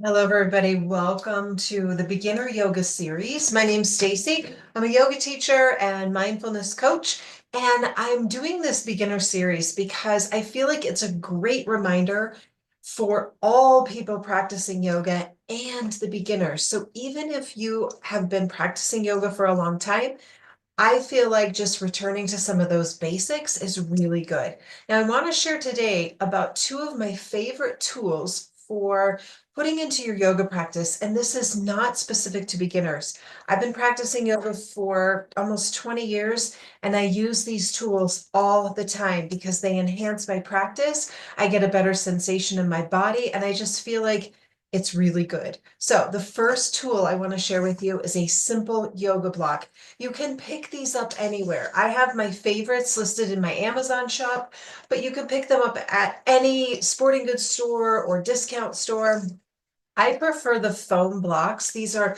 Hello, everybody. Welcome to the beginner yoga series. My name's Stacy. I'm a yoga teacher and mindfulness coach, and I'm doing this beginner series because I feel like it's a great reminder for all people practicing yoga and the beginners. So even if you have been practicing yoga for a long time, I feel like just returning to some of those basics is really good. Now, I want to share today about two of my favorite tools for putting into your yoga practice. And this is not specific to beginners. I've been practicing yoga for almost 20 years, and I use these tools all the time because they enhance my practice. I get a better sensation in my body, and I just feel like it's really good. So, the first tool I want to share with you is a simple yoga block. You can pick these up anywhere. I have my favorites listed in my Amazon shop, but you can pick them up at any sporting goods store or discount store. I prefer the foam blocks. These are,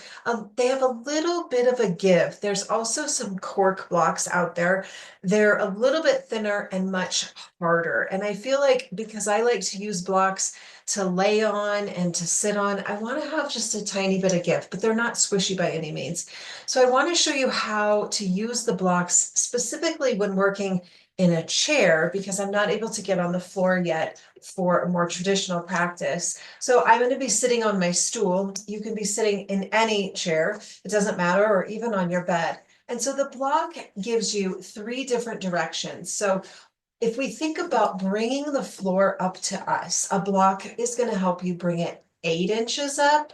they have a little bit of a give. There's also some cork blocks out there. They're a little bit thinner and much harder. And I feel like because I like to use blocks to lay on and to sit on, I want to have just a tiny bit of give, but they're not squishy by any means. So I want to show you how to use the blocks specifically when working in a chair because I'm not able to get on the floor yet for a more traditional practice. So I'm going to be sitting on my stool. You can be sitting in any chair, it doesn't matter, or even on your bed. And so the block gives you three different directions. So if we think about bringing the floor up to us, a block is going to help you bring it 8 inches up,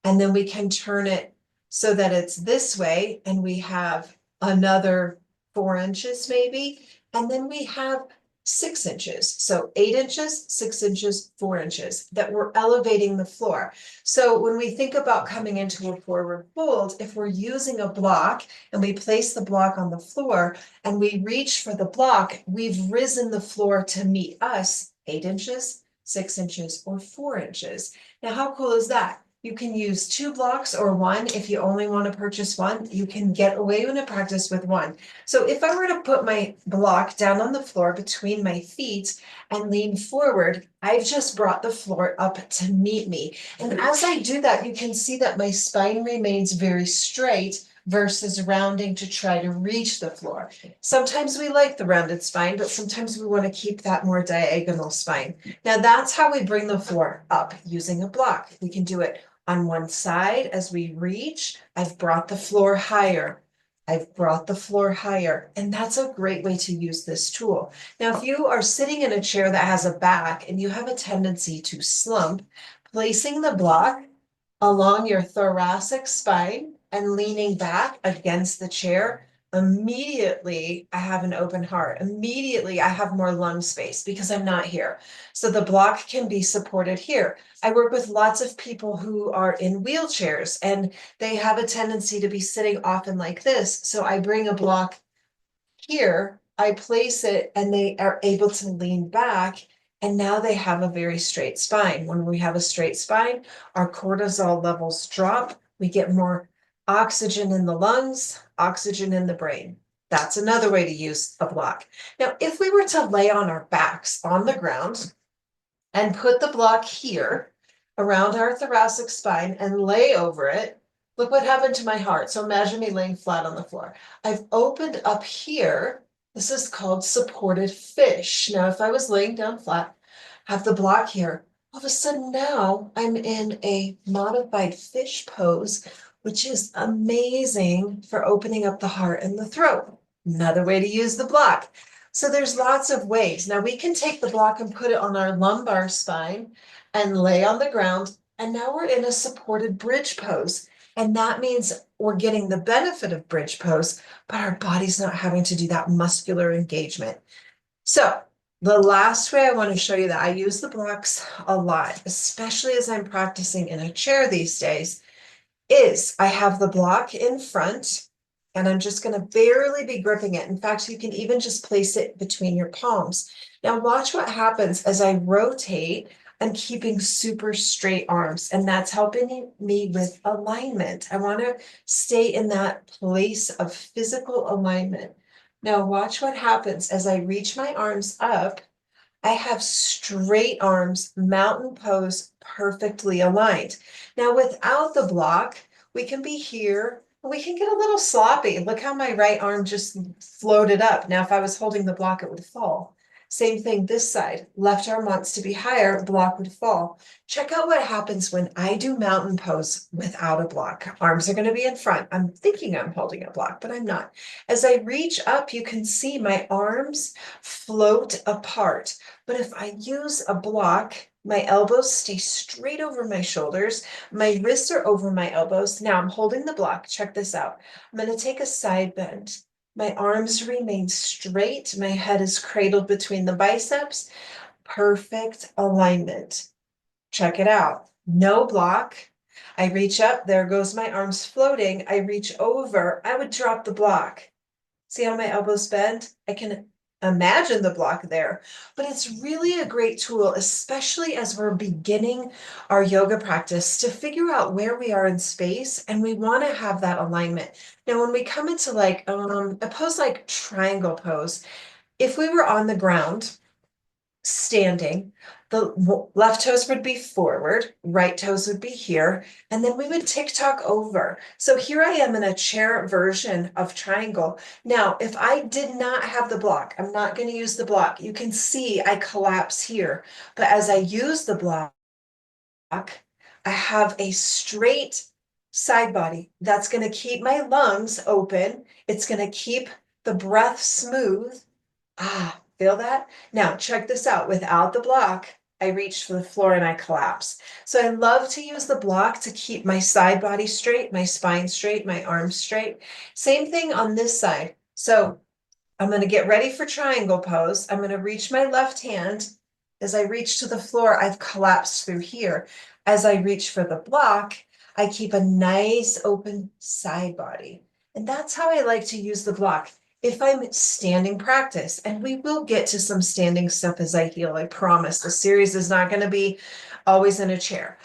and then we can turn it so that it's this way, and we have another 4 inches maybe, and then we have 6 inches. So 8 inches, 6 inches, 4 inches that we're elevating the floor. So when we think about coming into a forward fold, if we're using a block and we place the block on the floor and we reach for the block, we've risen the floor to meet us 8 inches, 6 inches, or 4 inches. Now, how cool is that? You can use two blocks or one. If you only want to purchase one, you can get away with a practice with one. So if I were to put my block down on the floor between my feet and lean forward, I've just brought the floor up to meet me. And as I do that, you can see that my spine remains very straight versus rounding to try to reach the floor. Sometimes we like the rounded spine, but sometimes we want to keep that more diagonal spine. Now that's how we bring the floor up using a block. We can do it on one side as we reach. I've brought the floor higher. I've brought the floor higher, and that's a great way to use this tool. Now, if you are sitting in a chair that has a back and you have a tendency to slump, placing the block along your thoracic spine and leaning back against the chair, immediately I have an open heart. Immediately I have more lung space because I'm not here. So the block can be supported here. I work with lots of people who are in wheelchairs and they have a tendency to be sitting often like this. So I bring a block here, I place it, and they are able to lean back. And now they have a very straight spine. When we have a straight spine, our cortisol levels drop. We get more oxygen in the lungs, oxygen in the brain. That's another way to use a block. Now, if we were to lay on our backs on the ground and put the block here around our thoracic spine and lay over it, look what happened to my heart. So imagine me laying flat on the floor. I've opened up here. This is called supported fish. Now, if I was laying down flat, have the block here, all of a sudden now I'm in a modified fish pose, which is amazing for opening up the heart and the throat. Another way to use the block. So there's lots of ways. Now we can take the block and put it on our lumbar spine and lay on the ground. And now we're in a supported bridge pose. And that means we're getting the benefit of bridge pose, but our body's not having to do that muscular engagement. So the last way I want to show you that I use the blocks a lot, especially as I'm practicing in a chair these days, is I have the block in front and I'm just going to barely be gripping it. In fact, you can even just place it between your palms. Now watch what happens as I rotate. I'm keeping super straight arms, and that's helping me with alignment. I want to stay in that place of physical alignment. Now watch what happens as I reach my arms up. I have straight arms, mountain pose, perfectly aligned. Now, without the block, we can be here, we can get a little sloppy. Look how my right arm just floated up. Now, if I was holding the block, it would fall. Same thing this side. Left arm wants to be higher, block would fall. Check out what happens when I do mountain pose without a block. Arms are going to be in front. I'm thinking I'm holding a block, but I'm not. As I reach up, you can see my arms float apart. But if I use a block, my elbows stay straight over my shoulders. My wrists are over my elbows. Now I'm holding the block. Check this out. I'm going to take a side bend. My arms remain straight. My head is cradled between the biceps. Perfect alignment. Check it out. No block. I reach up. There goes my arms floating. I reach over. I would drop the block. See how my elbows bend? I can imagine the block there, but it's really a great tool, especially as we're beginning our yoga practice to figure out where we are in space, and we want to have that alignment. Now, when we come into like a pose like triangle pose, if we were on the ground, standing, the left toes would be forward, right toes would be here, and then we would tick-tock over. So here I am in a chair version of triangle. Now, if I did not have the block, I'm not going to use the block. You can see I collapse here, but as I use the block, I have a straight side body. That's going to keep my lungs open. It's going to keep the breath smooth. Ah, feel that? Now check this out. Without the block, I reach for the floor and I collapse. So I love to use the block to keep my side body straight, my spine straight, my arms straight. Same thing on this side. So I'm going to get ready for triangle pose. I'm going to reach my left hand. As I reach to the floor, I've collapsed through here. As I reach for the block, I keep a nice open side body. And that's how I like to use the block. If I'm standing practice, and we will get to some standing stuff as I heal, I promise. The series is not going to be always in a chair.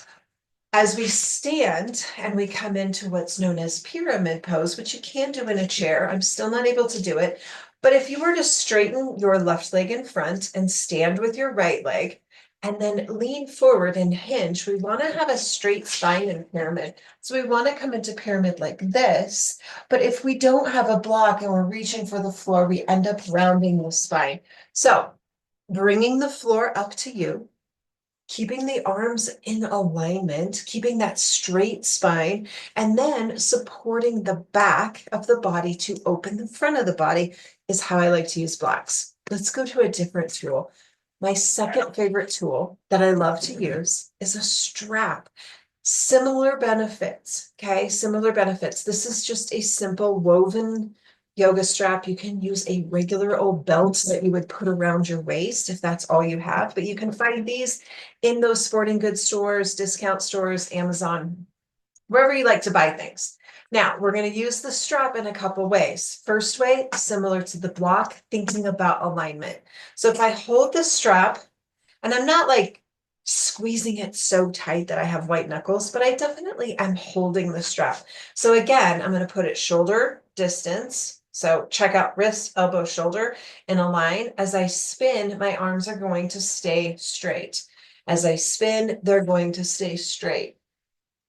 As we stand and we come into what's known as pyramid pose, which you can do in a chair, I'm still not able to do it. But if you were to straighten your left leg in front and stand with your right leg, and then lean forward and hinge, we want to have a straight spine in pyramid. So we want to come into pyramid like this. But if we don't have a block and we're reaching for the floor, we end up rounding the spine. So bringing the floor up to you, keeping the arms in alignment, keeping that straight spine, and then supporting the back of the body to open the front of the body is how I like to use blocks. Let's go to a different tool. My second favorite tool that I love to use is a strap. Similar benefits, okay? Similar benefits. This is just a simple woven yoga strap. You can use a regular old belt that you would put around your waist if that's all you have, but you can find these in those sporting goods stores, discount stores, Amazon, wherever you like to buy things. Now, we're going to use the strap in a couple ways. First way, similar to the block, thinking about alignment. So if I hold the strap, and I'm not like squeezing it so tight that I have white knuckles, but I definitely am holding the strap. So again, I'm going to put it shoulder distance. So check out wrist, elbow, shoulder in a line. As I spin, my arms are going to stay straight. As I spin, they're going to stay straight.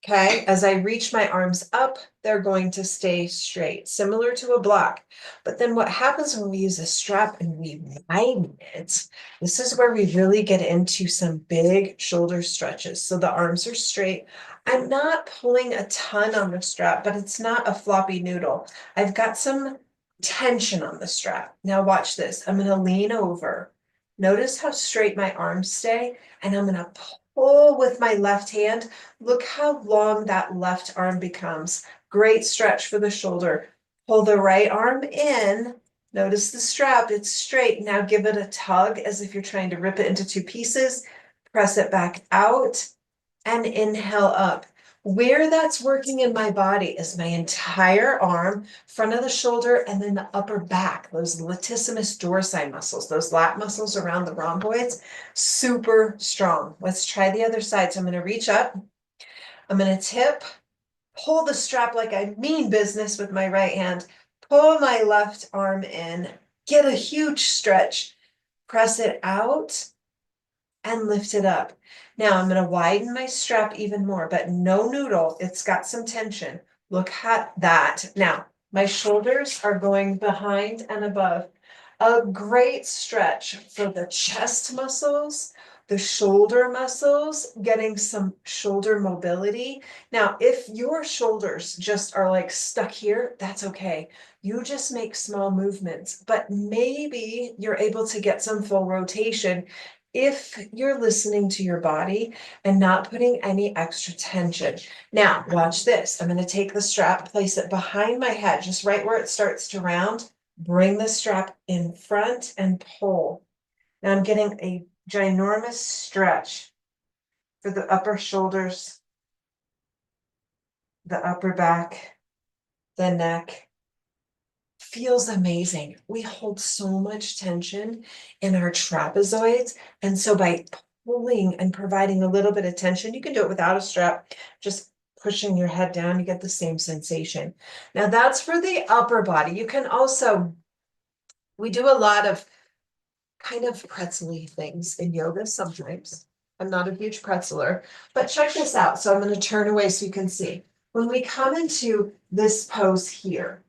Okay, as I reach my arms up, they're going to stay straight, similar to a block. But then what happens when we use a strap and we widen it, this is where we really get into some big shoulder stretches. So the arms are straight. I'm not pulling a ton on the strap, but it's not a floppy noodle. I've got some tension on the strap. Now watch this. I'm going to lean over. Notice how straight my arms stay, and I'm going to pull with my left hand. Look how long that left arm becomes. Great stretch for the shoulder. Pull the right arm in. Notice the strap, it's straight. Now give it a tug as if you're trying to rip it into two pieces. Press it back out and inhale up. Where that's working in my body is my entire arm, front of the shoulder, and then the upper back, those latissimus dorsi muscles, those lat muscles around the rhomboids, super strong. Let's try the other side. So I'm going to reach up. I'm going to tip, pull the strap like I mean business with my right hand, pull my left arm in, get a huge stretch, press it out, and lift it up. Now I'm gonna widen my strap even more, but no noodle, it's got some tension. Look at that. Now, my shoulders are going behind and above. A great stretch for the chest muscles, the shoulder muscles, getting some shoulder mobility. Now, if your shoulders just are like stuck here, that's okay. You just make small movements, but maybe you're able to get some full rotation if you're listening to your body and not putting any extra tension. Now, watch this. I'm going to take the strap, place it behind my head, just right where it starts to round. Bring the strap in front and pull. Now I'm getting a ginormous stretch for the upper shoulders, the upper back, the neck. Feels amazing. We hold so much tension in our trapezoids. And so by pulling and providing a little bit of tension, you can do it without a strap, just pushing your head down, you get the same sensation. Now that's for the upper body. You can also, we do a lot of kind of pretzel-y things in yoga sometimes. I'm not a huge pretzeler, but check this out. So I'm going to turn away so you can see. When we come into this pose here,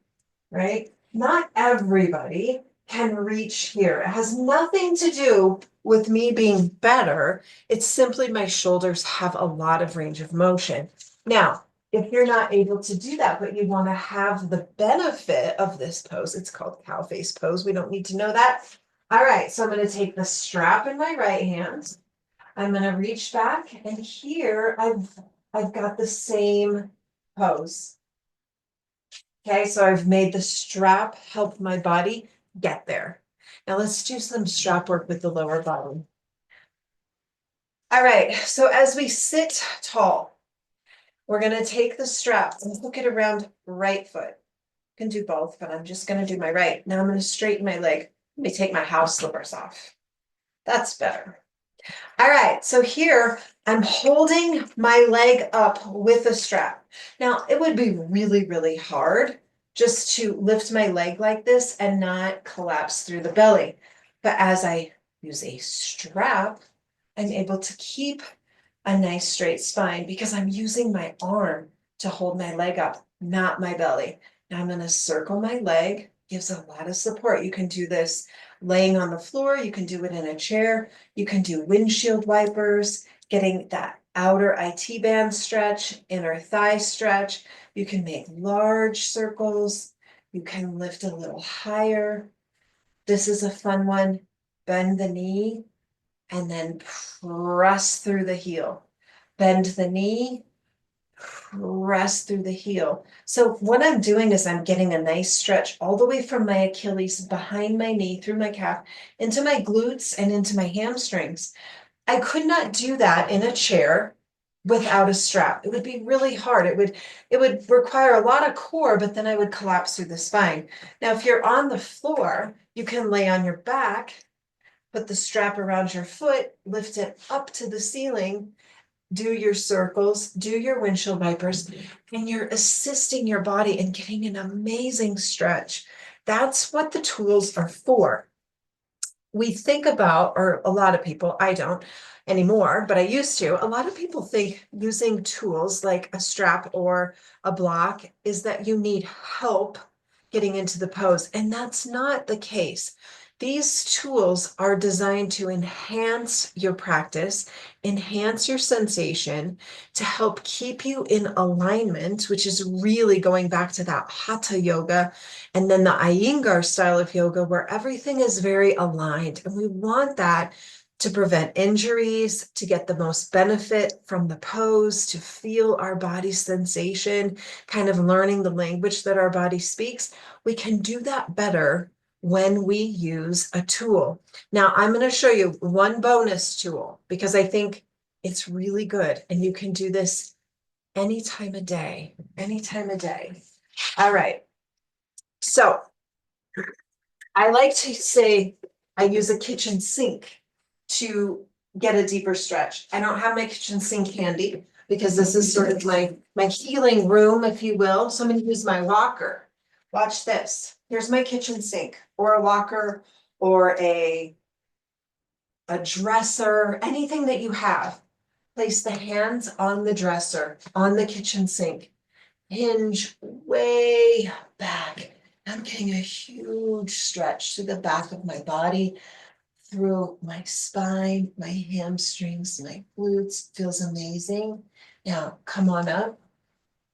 right? Not everybody can reach here. It has nothing to do with me being better. It's simply my shoulders have a lot of range of motion. Now, if you're not able to do that, but you want to have the benefit of this pose, it's called cow face pose. We don't need to know that. All right, so I'm going to take the strap in my right hand. I'm going to reach back, and here I've got the same pose. Okay, so I've made the strap help my body get there. Now let's do some strap work with the lower body. All right, so as we sit tall, we're going to take the strap and hook it around right foot. You can do both, but I'm just going to do my right. Now I'm going to straighten my leg. Let me take my house slippers off. That's better. All right, so here I'm holding my leg up with a strap. Now, it would be really, really hard just to lift my leg like this and not collapse through the belly. But as I use a strap, I'm able to keep a nice straight spine because I'm using my arm to hold my leg up, not my belly. Now I'm going to circle my leg, gives a lot of support. You can do this laying on the floor, you can do it in a chair, you can do windshield wipers, getting that outer IT band stretch, inner thigh stretch. You can make large circles, you can lift a little higher. This is a fun one. Bend the knee and then press through the heel. Bend the knee, press through the heel. So what I'm doing is I'm getting a nice stretch all the way from my Achilles, behind my knee, through my calf, into my glutes and into my hamstrings. I could not do that in a chair without a strap. It would be really hard. It would require a lot of core, but then I would collapse through the spine. Now, if you're on the floor, you can lay on your back, put the strap around your foot, lift it up to the ceiling, do your circles, do your windshield wipers, and you're assisting your body in getting an amazing stretch. That's what the tools are for. We think about, or a lot of people, I don't anymore, but I used to, a lot of people think using tools like a strap or a block is that you need help getting into the pose. And that's not the case. These tools are designed to enhance your practice, enhance your sensation, to help keep you in alignment, which is really going back to that hatha yoga and then the Iyengar style of yoga where everything is very aligned. And we want that to prevent injuries, to get the most benefit from the pose, to feel our body's sensation, kind of learning the language that our body speaks. We can do that better when we use a tool. Now, I'm going to show you one bonus tool because I think it's really good and you can do this any time of day, any time of day. All right. So I like to say I use a kitchen sink to get a deeper stretch. I don't have my kitchen sink handy because this is sort of my healing room, if you will. So I'm going to use my rocker. Watch this. Here's my kitchen sink or a locker or a a dresser, anything that you have. Place the hands on the dresser, on the kitchen sink. Hinge way back. I'm getting a huge stretch through the back of my body, through my spine, my hamstrings, my glutes. Feels amazing. Now, come on up.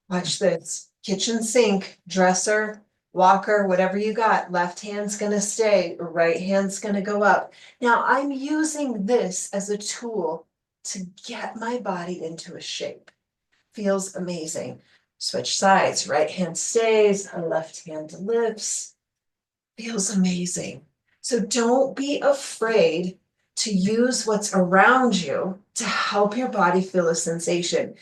Watch this. Kitchen sink, dresser, walker, whatever you got. Left hand's gonna stay, right hand's gonna go up. Now, I'm using this as a tool to get my body into a shape. Feels amazing. Switch sides, right hand stays, left hand lifts. Feels amazing. So don't be afraid to use what's around you to help your body feel a sensation.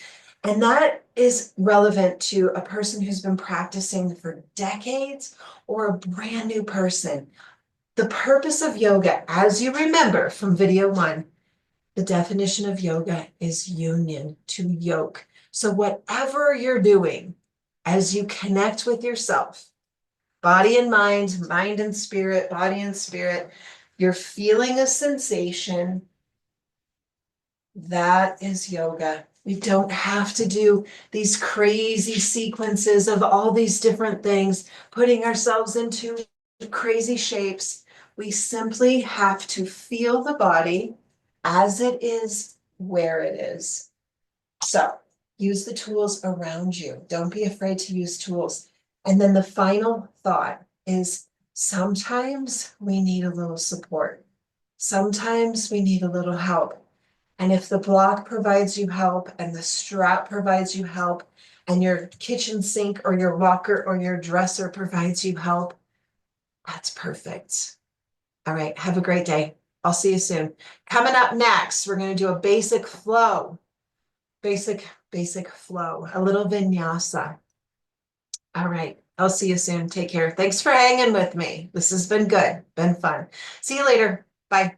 And that is relevant to a person who's been practicing for decades or a brand new person. The purpose of yoga, as you remember from video one, the definition of yoga is union, to yoke. So whatever you're doing, as you connect with yourself, body and mind and spirit, body and spirit, you're feeling a sensation. That is yoga. We don't have to do these crazy sequences of all these different things, putting ourselves into crazy shapes. We simply have to feel the body as it is, where it is. So use the tools around you. Don't be afraid to use tools. And then the final thought is sometimes we need a little support. Sometimes we need a little help. And if the block provides you help and the strap provides you help and your kitchen sink or your walker or your dresser provides you help, that's perfect. All right, have a great day. I'll see you soon. Coming up next, we're going to do a basic flow. Basic flow, a little vinyasa. All right, I'll see you soon. Take care. Thanks for hanging with me. This has been good, been fun. See you later. Bye.